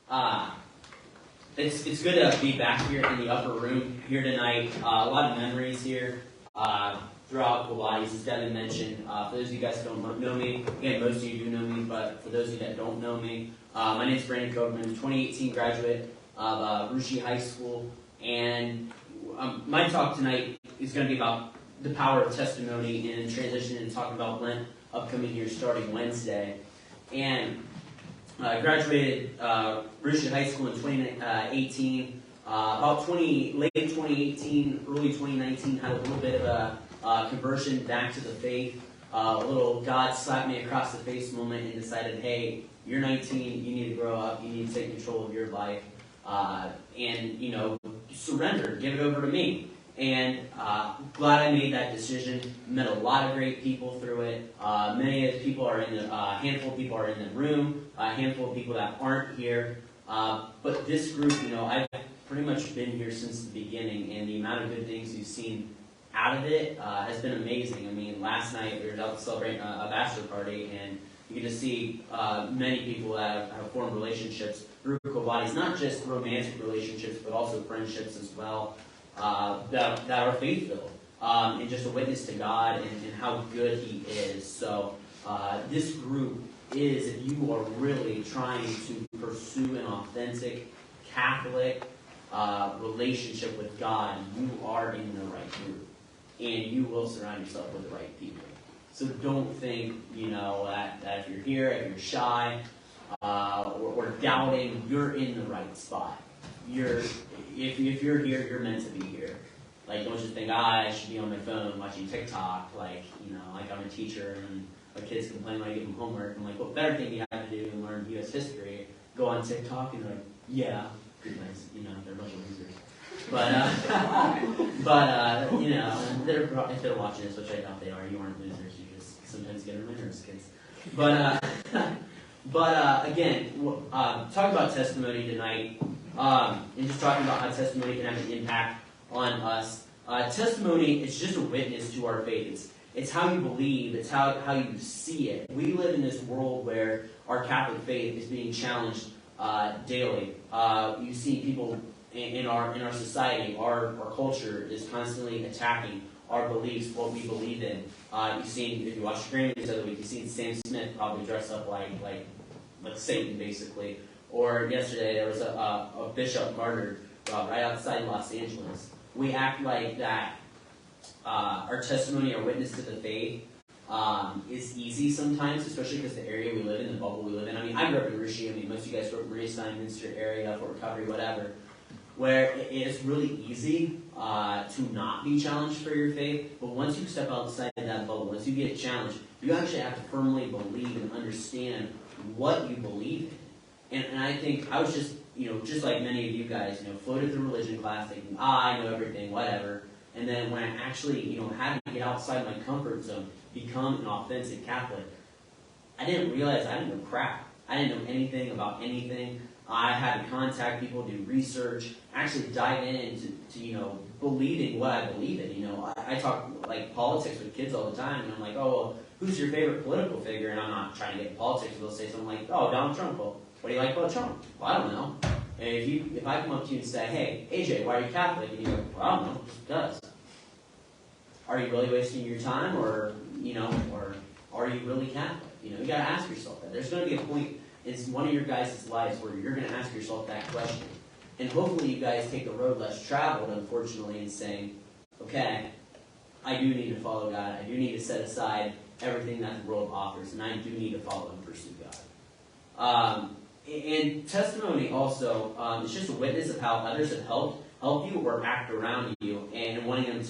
Uh, it's good to be back here in the upper room here tonight. A lot of memories here throughout Quo Vadis, as Devin mentioned. For those of you guys who don't know me, again, most of you do know me, but for those of you that don't know me, my name is Koverman, 2018 graduate of Rushi High School, and my talk tonight is going to be about the power of testimony and transition and talking about Lent upcoming here starting Wednesday. And I graduated Rushi High School in 2018. Late 2018, early 2019, had a little bit of a conversion back to the faith. A little God slapped me across the face moment and decided, hey, you're 19, you need to grow up, you need to take control of your life, and, surrender, give it over to me. And glad I made that decision. Met a lot of great people through it. Many of the people are in the, handful of people are in the room, a handful of people that aren't here. But this group, I've pretty much been here since the beginning, and the amount of good things you've seen out of it has been amazing. I mean, last night we were out celebrating a bachelor party, and you get to see many people that have formed relationships through Quo Vadis, not just romantic relationships, but also friendships as well. That are faith-filled, and just a witness to God and how good He is. So this group is, if you are really trying to pursue an authentic Catholic relationship with God, you are in the right group, and you will surround yourself with the right people. So don't think, that if you're here, if you're shy, or doubting, you're in the right spot. If you're here, you're meant to be here. Like, don't just think, I should be on my phone watching TikTok, like I'm a teacher and my kids complain when I give them homework. I'm like, what better thing do you have to do than learn U.S. history? Go on TikTok and they're like, yeah, goodness, they're a bunch of losers. But if they're watching this, which I doubt they are, you aren't losers. You just sometimes get on my nerves, kids. But again, talking about testimony tonight. And just talking about how testimony can have an impact on us. Testimony is just a witness to our faith. It's how you believe. It's how you see it. We live in this world where our Catholic faith is being challenged daily. You see people in our society, our culture is constantly attacking our beliefs, what we believe in. You've seen, if you watched the Grammys the other week, you've seen Sam Smith probably dress up like Satan, basically. Or yesterday, there was a bishop martyred right outside Los Angeles. We act like that our testimony, our witness to the faith is easy sometimes, especially because the area we live in, the bubble we live in. I mean, I grew up in Rushi. I mean, most of you guys grew up in Maria Steinminster area, Fort Recovery, whatever, where it is really easy to not be challenged for your faith. But once you step outside that bubble, once you get challenged, you actually have to firmly believe and understand what you believe in. And I think I was just, just like many of you guys, floated through religion class thinking, I know everything, whatever. And then when I actually, had to get outside my comfort zone, become an authentic Catholic, I didn't realize I didn't know crap. I didn't know anything about anything. I had to contact people, do research, actually dive into believing what I believe in. I talk like politics with kids all the time, and I'm like, oh, well, who's your favorite political figure? And I'm not trying to get in politics. They'll say something like, oh, Donald Trump. Well, what do you like about Trump? Well, I don't know. And if I come up to you and say, hey, AJ, why are you Catholic? And you go, well, I don't know, just does. Are you really wasting your time, or are you really Catholic? You got to ask yourself that. There's going to be a point in one of your guys' lives where you're going to ask yourself that question. And hopefully you guys take the road less traveled, unfortunately, in saying, okay, I do need to follow God. I do need to set aside everything that the world offers, and I do need to follow and pursue God. And testimony also is just a witness of how others have helped you or act around you, and wanting them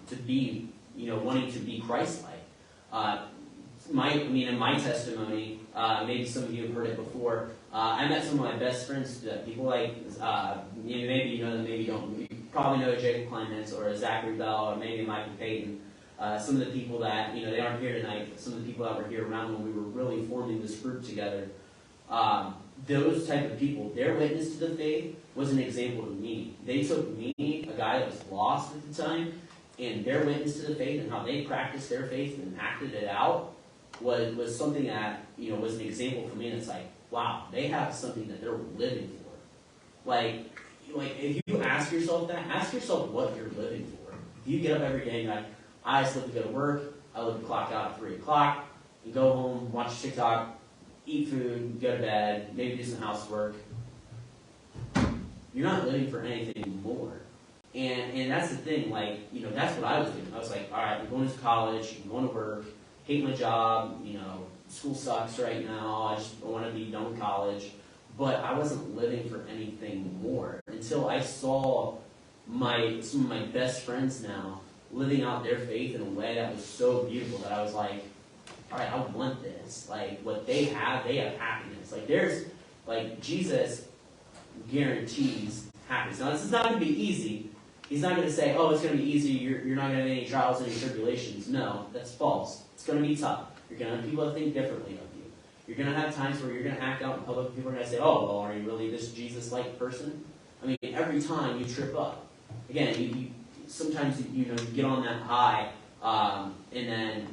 to be, wanting to be Christ-like. In my testimony, maybe some of you have heard it before. I met some of my best friends, people like maybe you know them, maybe you don't. You probably know Jacob Clements or Zachary Bell or maybe Michael Payton. Some of the people that they aren't here tonight. But some of the people that were here around when we were really forming this group together. Those type of people, their witness to the faith was an example to me. They took me, a guy that was lost at the time, and their witness to the faith and how they practiced their faith and acted it out was something that was an example for me. And it's like, wow, they have something that they're living for. Like if you ask yourself that, ask yourself what you're living for. If you get up every day and you're like, I just live to go to work, I live to clock out at 3 o'clock, you go home, watch TikTok, eat food, go to bed, maybe do some housework. You're not living for anything more. And that's the thing, like, that's what I was doing. I was like, all right, I'm going to college, I'm going to work, hate my job, school sucks right now, I want to be done with college. But I wasn't living for anything more until I saw some of my best friends now living out their faith in a way that was so beautiful that I was like, all right, I want this. Like, what they have happiness. Like, Jesus guarantees happiness. Now, this is not going to be easy. He's not going to say, oh, it's going to be easy, you're not going to have any trials, any tribulations. No, that's false. It's going to be tough. You're going to have people that think differently of you. You're going to have times where you're going to act out in public, and people are going to say, oh, well, are you really this Jesus-like person? I mean, every time you trip up. Again, you sometimes you get on that high, and then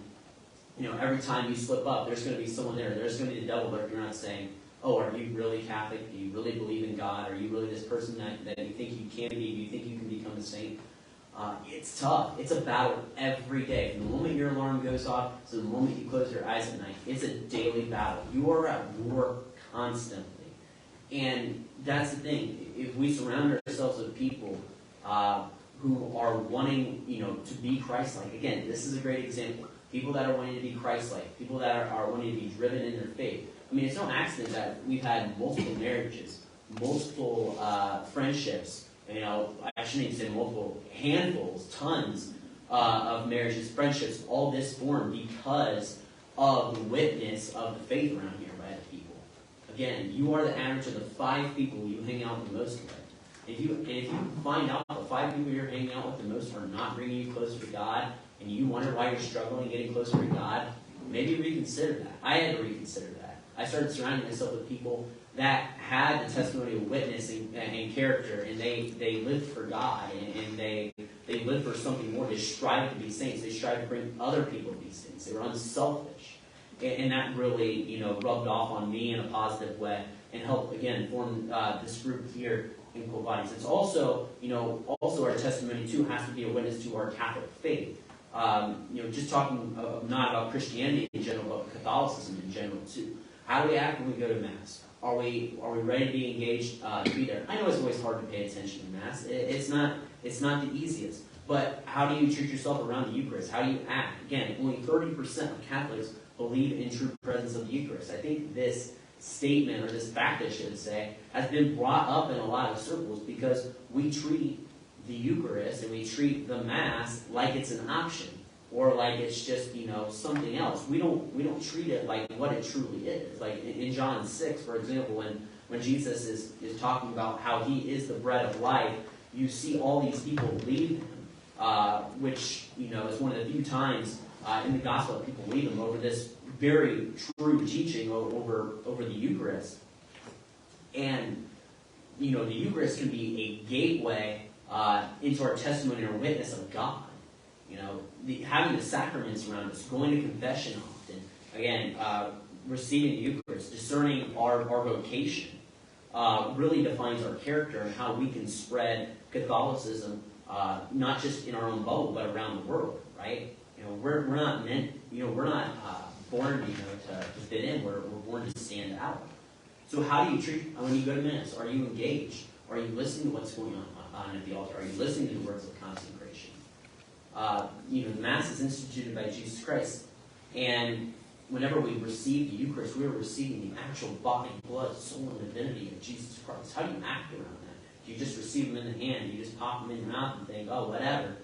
every time you slip up, there's going to be someone there. There's going to be the devil lurking around saying, oh, are you really Catholic? Do you really believe in God? Are you really this person that you think you can be? Do you think you can become a saint? It's tough. It's a battle every day. From the moment your alarm goes off to the moment you close your eyes at night, it's a daily battle. You are at war constantly. And that's the thing. If we surround ourselves with people who are wanting, to be Christ-like, again, this is a great example. People that are wanting to be Christ-like, people that are wanting to be driven in their faith. I mean, it's no accident that we've had multiple marriages, multiple friendships, I shouldn't even say multiple, handfuls, tons of marriages, friendships, all this formed because of the witness of the faith around here by other people. Again, you are the average of the 5 people you hang out the most with. If you find out the 5 people you're hanging out with the most are not bringing you closer to God, and you wonder why you're struggling getting closer to God, maybe reconsider that. I had to reconsider that. I started surrounding myself with people that had the testimony of witness and character, and they lived for God, and they lived for something more. They strived to be saints. They strived to bring other people to be saints. They were unselfish. And that really, rubbed off on me in a positive way and helped, again, form this group here in Quo Vadis. It's also, also our testimony, too, has to be a witness to our Catholic faith. Just talking not about Christianity in general, but Catholicism in general, too. How do we act when we go to Mass? Are we ready to be engaged to be there? I know it's always hard to pay attention to Mass. It's not the easiest. But how do you treat yourself around the Eucharist? How do you act? Again, only 30% of Catholics believe in true presence of the Eucharist. I think this statement, or this fact, I should say, has been brought up in a lot of circles because we treat the Eucharist and we treat the Mass like it's an option or like it's just, something else. We don't treat it like what it truly is. Like in John 6, for example, when Jesus is talking about how he is the bread of life, you see all these people leave him, which, is one of the few times in the gospel that people leave him over this very true teaching over the Eucharist. And, the Eucharist can be a gateway into our testimony or witness of God. Having the sacraments around us, going to confession often, again, receiving the Eucharist, discerning our vocation, really defines our character and how we can spread Catholicism, not just in our own bubble, but around the world, right? We're not meant, we're not born, to fit in. We're born to stand out. So how do you treat, when you go to Mass? Are you engaged? Are you listening to what's going on at the altar? Are you listening to the words of consecration? The Mass is instituted by Jesus Christ. And whenever we receive the Eucharist, we are receiving the actual body, blood, soul, and divinity of Jesus Christ. How do you act around that? Do you just receive them in the hand? Do you just pop them in your mouth and think, oh, whatever?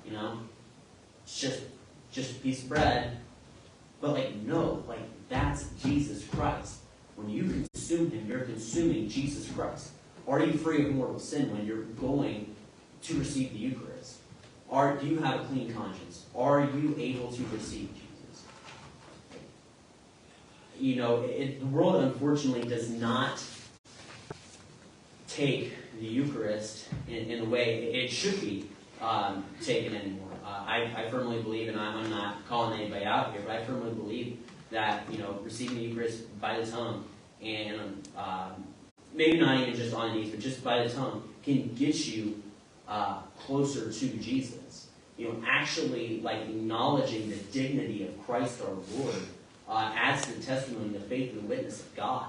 It's just a piece of bread. But no, that's Jesus Christ. When you consume him, you're consuming Jesus Christ. Are you free of mortal sin when you're going to receive the Eucharist? Do you have a clean conscience? Are you able to receive Jesus? The world, unfortunately, does not take the Eucharist in the way it should be taken anymore. I firmly believe, and I'm not calling anybody out here, but I firmly believe that, receiving the Eucharist by the tongue and maybe not even just on the knees, but just by the tongue, can get you closer to Jesus. Actually like acknowledging the dignity of Christ our Lord adds to the testimony, the faith, and the witness of God.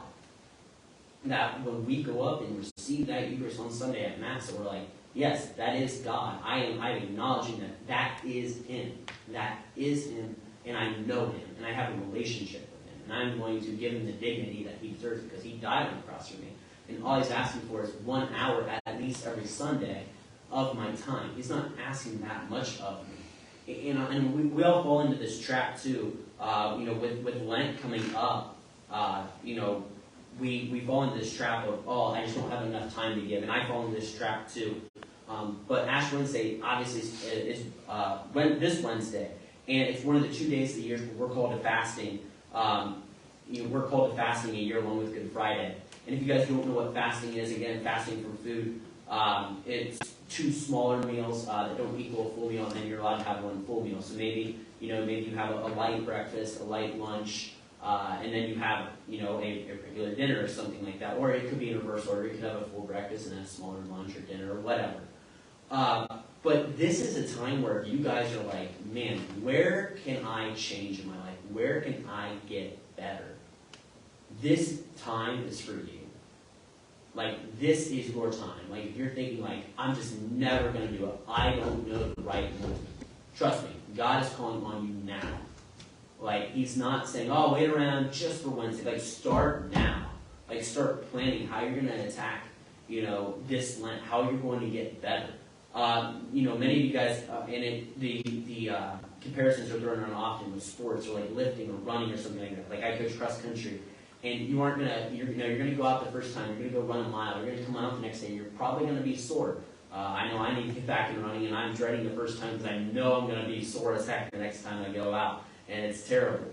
That when we go up and receive that Eucharist on Sunday at Mass, we're like, yes, that is God. I'm acknowledging that is Him. That is Him, and I know Him, and I have a relationship with Him. And I'm going to give Him the dignity that He deserves because He died on the cross for me. And all He's asking for is 1 hour at least every Sunday of my time. He's not asking that much of me. And we all fall into this trap too. With Lent coming up, we fall into this trap of, I just don't have enough time to give. And I fall into this trap too. But Ash Wednesday obviously is this Wednesday. And it's one of the 2 days of the year where we're called to fasting. We're called to fasting a year along with Good Friday. And if you guys don't know what fasting is, again, fasting from food, it's 2 smaller meals that don't equal a full meal, and then you're allowed to have 1 full meal. So maybe you have a light breakfast, a light lunch, and then you have a regular dinner or something like that. Or it could be in reverse order. You could have a full breakfast and then a smaller lunch or dinner or whatever. But this is a time where you guys are like, man, where can I change in my life? Where can I get better? This time is for you. Like, this is your time. Like, if you're thinking, like, I'm just never going to do it. I don't know the right move. Trust me, God is calling on you now. Like, He's not saying, wait around just for Wednesday. Like, start now. Like, start planning how you're going to attack, this Lent, how you're going to get better. Many of you guys, the comparisons are thrown around often with sports or like lifting or running or something like that. Like, I coach cross country. And you aren't you're going to go out the first time, you're going to go run a mile, you're going to come out the next day, you're probably going to be sore. I know I need to get back in running, and I'm dreading the first time because I know I'm going to be sore as heck the next time I go out, and it's terrible.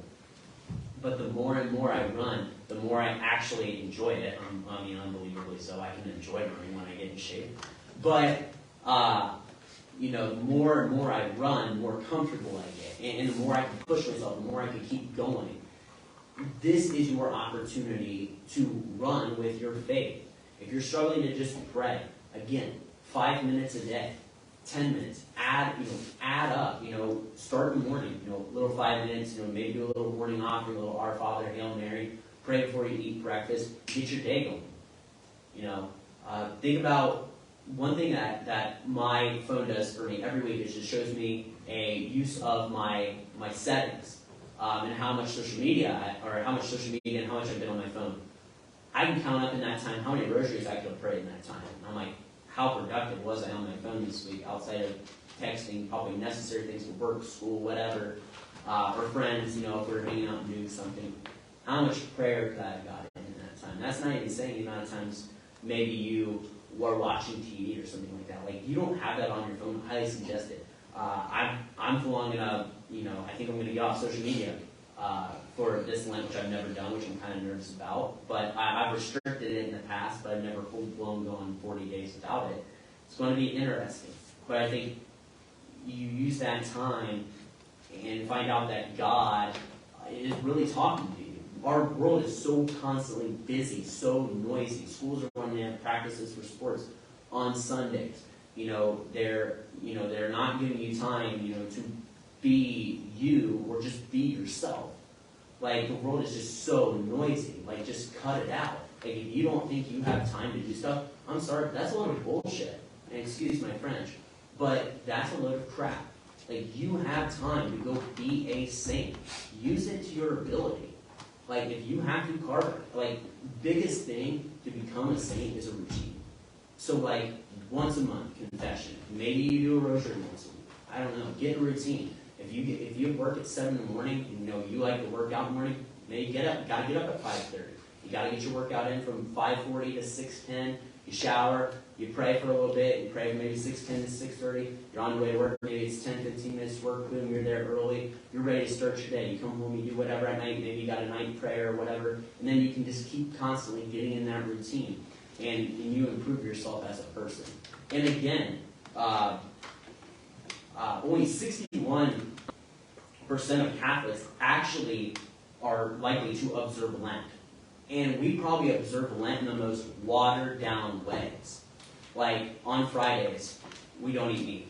But the more and more I run, the more I actually enjoy it. Unbelievably so. I can enjoy running when I get in shape. But, the more and more I run, the more comfortable I get, and the more I can push myself, the more I can keep going. This is your opportunity to run with your faith. If you're struggling to just pray, again, 5 minutes a day, 10 minutes, add up, start in the morning, little 5 minutes, maybe do a little morning offering, a little Our Father, Hail Mary, pray before you eat breakfast, get your day going. Think about one thing that my phone does for me every week is just shows me a use of my settings. And how much social media and how much I've been on my phone. I can count up in that time how many rosaries I could have prayed in that time. And I'm like, how productive was I on my phone this week outside of texting, probably necessary things for work, school, whatever, or friends, if we're hanging out and doing something. How much prayer could I have gotten in that time? That's not even saying the amount of times maybe you were watching TV or something like that. Like, you don't have that on your phone. I highly suggest it. I'm full on gonna, I think I'm gonna get off social media for this Lent, which I've never done, which I'm kind of nervous about. But I've restricted it in the past, but I've never full-blown gone 40 days without it. It's going to be interesting. But I think you use that time and find out that God is really talking to you. Our world is so constantly busy, so noisy. Schools are running, they have practices for sports on Sundays. They're not giving you time, to be you or just be yourself. Like, the world is just so noisy. Like, just cut it out. Like, if you don't think you have time to do stuff, I'm sorry, that's a load of bullshit. And excuse my French, but that's a load of crap. Like, you have time to go be a saint. Use it to your ability. Like, if you have to carve it, like, biggest thing to become a saint is a routine. So, like, once a month, confession. Maybe you do a rosary once a week. I don't know. Get a routine. If you work at 7 in the morning, and you like to work out in the morning, maybe you gotta get up at 5:30. You gotta get your workout in from 5:40 to 6:10. You shower, you pray for a little bit, you pray maybe 6:10 to 6:30. You're on your way to work, maybe it's 10, 15 minutes to work, boom, you're there early. You're ready to start your day. You come home, you do whatever at night, maybe you got a night prayer or whatever, and then you can just keep constantly getting in that routine. And you improve yourself as a person. And again, only 61% of Catholics actually are likely to observe Lent. And we probably observe Lent in the most watered down ways. Like on Fridays, we don't eat meat.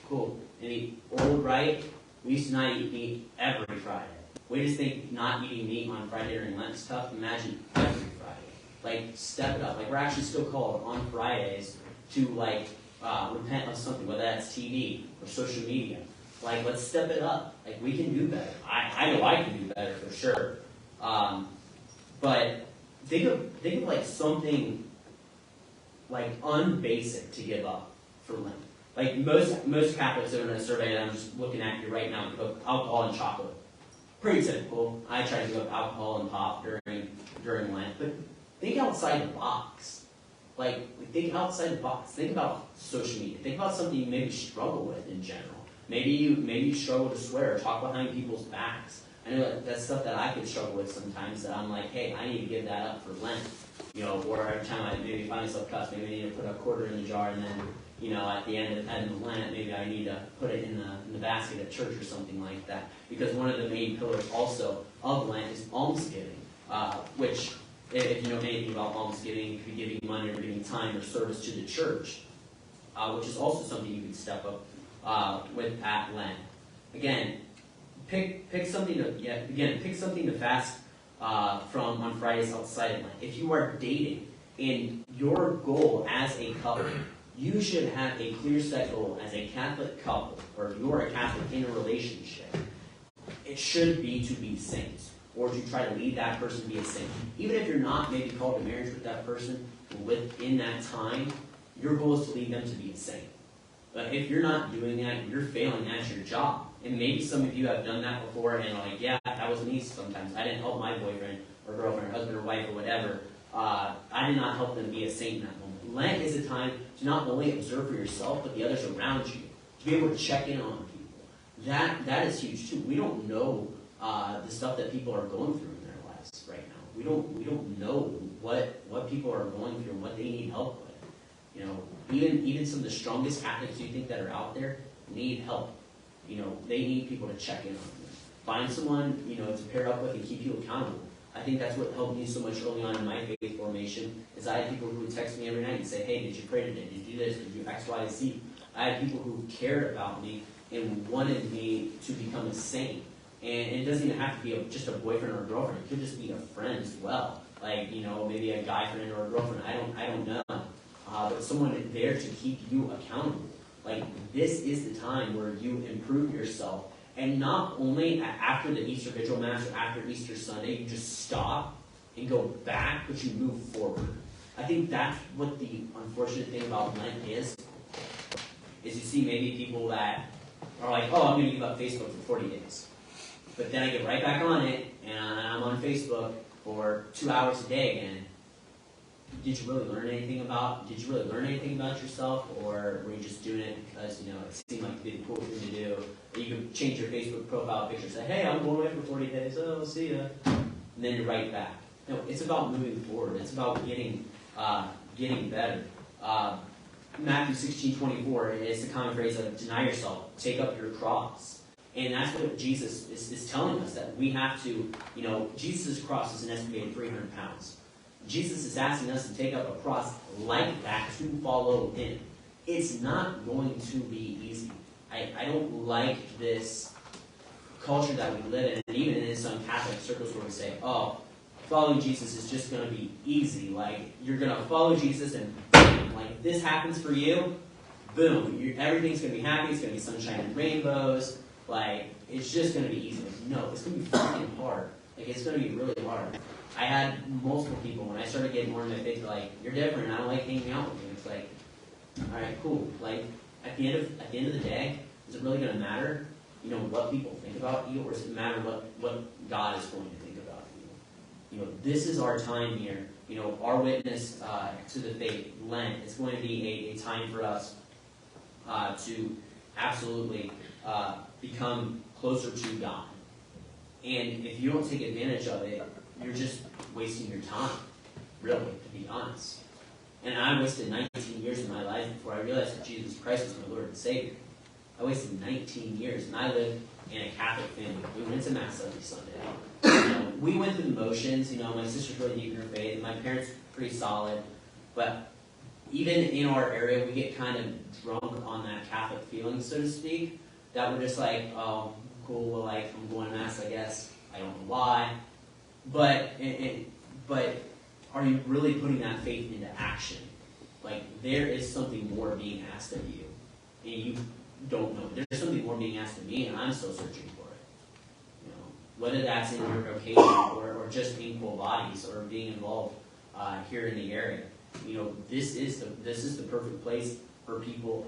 Cool. And eat old, right? We used to not eat meat every Friday. We just think not eating meat on Friday during Lent is tough. Imagine every Friday. Like, step it up. Like, we're actually still called on Fridays to, like, repent of something, whether that's TV or social media. Like, let's step it up. Like, we can do better. I know I can do better for sure. But think of like something like unbasic to give up for Lent. Like most Catholics are in a survey that I'm just looking at you right now, give up alcohol and chocolate. Pretty typical. I try to give up alcohol and pop during Lent, but think outside the box. Like think outside the box. Think about social media. Think about something you maybe struggle with in general. Maybe you struggle to swear or talk behind people's backs. I know that's stuff that I could struggle with sometimes. That I'm like, hey, I need to give that up for Lent. Or every time I maybe find myself cussed, maybe I need to put a quarter in the jar, and then at the end of Lent, maybe I need to put it in the basket at church or something like that. Because one of the main pillars also of Lent is almsgiving, which, if you know anything about almsgiving, you could be giving money or giving time or service to the church, which is also something you could step up with at Lent. Again, pick something to fast from on Fridays outside of Lent. If you are dating and your goal as a couple, you should have a clear set goal as a Catholic couple, or if you're a Catholic in a relationship. It should be to be saints, or to try to lead that person to be a saint. Even if you're not maybe called to marriage with that person within that time, your goal is to lead them to be a saint. But if you're not doing that, you're failing at your job. And maybe some of you have done that before and are like, yeah, that was me sometimes. I didn't help my boyfriend or girlfriend or husband or wife or whatever. I did not help them be a saint in that moment. Lent is a time to not only observe for yourself, but the others around you. To be able to check in on people. That is huge too. We don't know the stuff that people are going through in their lives right now. We don't know what people are going through and what they need help with. Even some of the strongest Catholics you think that are out there need help. They need people to check in on them. Find someone, to pair up with and keep you accountable. I think that's what helped me so much early on in my faith formation, is I had people who would text me every night and say, hey, did you pray today? Did you do this? Did you X, Y, Z? I had people who cared about me and wanted me to become a saint. And it doesn't even have to be just a boyfriend or a girlfriend. It could just be a friend as well. Like, maybe a guy friend or a girlfriend. I don't know. But someone there to keep you accountable. Like, this is the time where you improve yourself. And not only after the Easter Vigil Mass or after Easter Sunday, you just stop and go back, but you move forward. I think that's what the unfortunate thing about Lent is you see maybe people that are like, oh, I'm going to give up Facebook for 40 days. But then I get right back on it, and I'm on Facebook for 2 hours a day again. Did you really learn anything about yourself, or were you just doing it because, it seemed like it'd be the cool thing to do? Or you could change your Facebook profile picture and say, hey, I'm going away for 40 days, oh, see ya. And then you're right back. No, it's about moving forward. It's about getting better. Matthew 16:24 is the common phrase of deny yourself, take up your cross. And that's what Jesus is telling us, that we have to, Jesus' cross is an estimated 300 pounds. Jesus is asking us to take up a cross like that to follow him. It's not going to be easy. I don't like this culture that we live in, and even in some Catholic circles where we say, oh, following Jesus is just going to be easy. Like, you're going to follow Jesus and boom, like, if this happens for you, boom, everything's going to be happy, it's going to be sunshine and rainbows. Like, it's just going to be easy. Like, no, it's going to be fucking hard. Like, it's going to be really hard. I had multiple people, when I started getting more in my faith, like, you're different, I don't like hanging out with you. It's like, all right, cool. Like, at the end of the day, is it really going to matter, what people think about you, or does it matter what God is going to think about you? This is our time here. Our witness to the faith, Lent, is going to be a time for us to absolutely become closer to God. And if you don't take advantage of it, you're just wasting your time, really, to be honest. And I wasted 19 years of my life before I realized that Jesus Christ was my Lord and Savior. I wasted 19 years, and I lived in a Catholic family. We went to Mass every Sunday. We went through the motions. My sister's really deep in her faith, and my parents pretty solid. But even in our area, we get kind of drunk on that Catholic feeling, so to speak, that we're just like, oh, cool, well, like, I'm going to Mass, I guess. I don't know why. But are you really putting that faith into action? Like, there is something more being asked of you, and you don't know. There's something more being asked of me, and I'm still searching for it. Whether that's in your vocation or just in Quo Vadis or being involved here in the area. This is the perfect place for people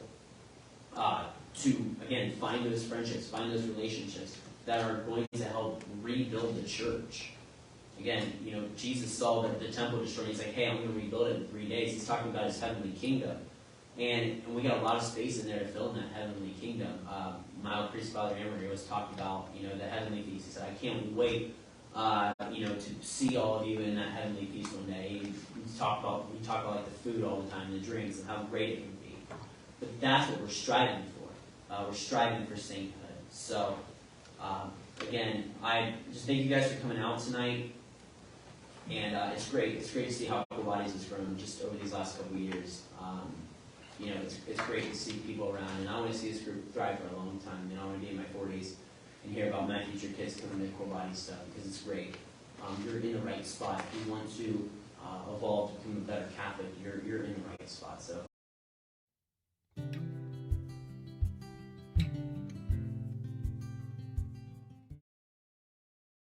to, again, find those friendships, find those relationships that are going to help rebuild the church. Again, Jesus saw the temple destroyed. He's like, hey, I'm going to rebuild it in 3 days. He's talking about his heavenly kingdom. And we got a lot of space in there to fill in that heavenly kingdom. My old priest, Father Emery, was talking about, the heavenly feast. He said, I can't wait, to see all of you in that heavenly feast one day. We talk about like the food all the time, the drinks, and how great it would be. But that's what we're striving for. We're striving for sainthood. So, again, I just thank you guys for coming out tonight. And it's great. It's great to see how Quo Vadis has grown just over these last couple of years. It's great to see people around, and I want to see this group thrive for a long time. I want to be in my 40s and hear about my future kids coming to Quo Vadis stuff because it's great. You're in the right spot. If you want to